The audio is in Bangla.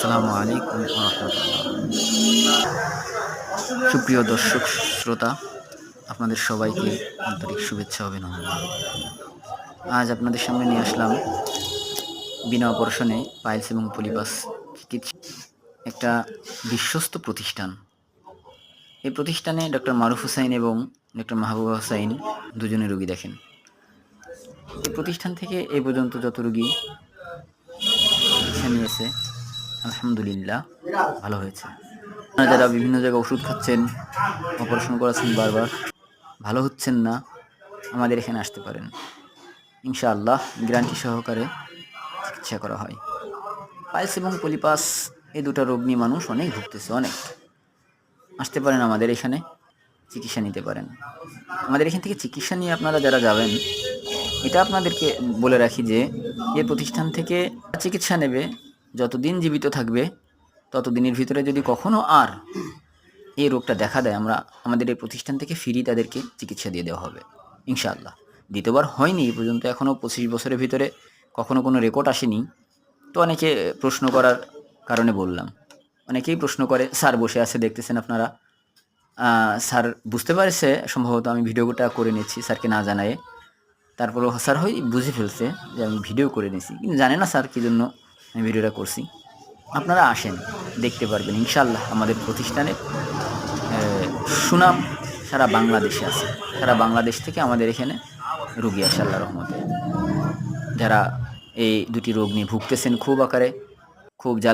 আসসালামু আলাইকুম ওয়া রাহমাতুল্লাহ। সুপ্রিয় দর্শক শ্রোতা, আপনাদের সবাইকে আন্তরিক শুভেচ্ছা ও অভিনন্দন। আজ আপনাদের সামনে নিয়ে আসলাম বিনা অপারেশনে পাইলস এবং পলিপাস চিকিৎসা একটা বিশ্বস্ত প্রতিষ্ঠান। এই প্রতিষ্ঠানে ডক্টর মারুফ হুসাইন এবং ডক্টর মাহবুবা হুসাইন দুজনে রোগী দেখেন। এই প্রতিষ্ঠান থেকে এ পর্যন্ত যত রোগী চিকিৎসা নিয়েছে আলহামদুলিল্লাহ ভালো হয়েছে। আপনারা যারা বিভিন্ন জায়গায় ওষুধ খাচ্ছেন, অপারেশন করাচ্ছেন, বারবার ভালো হচ্ছেন না, আমাদের এখানে আসতে পারেন। ইনশাআল্লাহ গ্যারান্টি সহকারে চিকিৎসা করা হয়। পাইলস এবং পলিপাস এই দুটো রোগ নিয়ে মানুষ অনেক ভুগতেছে, অনেক। আসতে পারেন আমাদের এখানে, চিকিৎসা নিতে পারেন। আমাদের এখান থেকে চিকিৎসা নিয়ে আপনারা যারা যাবেন, এটা আপনাদেরকে বলে রাখি যে এই প্রতিষ্ঠান থেকে চিকিৎসা নেবে, যতদিন জীবিত থাকবে ততদিনের ভিতরে যদি কখনো আর এই রোগটা দেখা দেয়, আমাদের এই প্রতিষ্ঠান থেকে ফ্রি তাদেরকে চিকিৎসা দিয়ে দেওয়া হবে ইনশাআল্লাহ। দ্বিতীয়বার হয়নি এ পর্যন্ত, এখনও 25 বছরের ভিতরে কখনো কোনো রেকর্ড আসেনি। তো অনেকে প্রশ্ন করার কারণে বললাম। অনেকেই প্রশ্ন করে, স্যার বসে আছে দেখতেছেন আপনারা, স্যার বুঝতে পারছে সম্ভবত আমি ভিডিওটা করে নিচ্ছি স্যারকে না জানায়ে। তারপরেও স্যার হয় বুঝে ফেলছে যে আমি ভিডিও করে নিয়েছি, কিন্তু জানে না স্যার কী জন্য আমি ভিডিওটা করছি। আপনারা আসেন, দেখতে পারবেন ইনশাআল্লাহ। আমাদের প্রতিষ্ঠানের সুনাম সারা বাংলাদেশে আছে। সারা বাংলাদেশ থেকে আমাদের এখানে রোগী আসে আল্লাহর রহমতে, যারা এই দুটি রোগ নিয়ে ভুগতেছেন খুব আকারে, খুব জ্বালা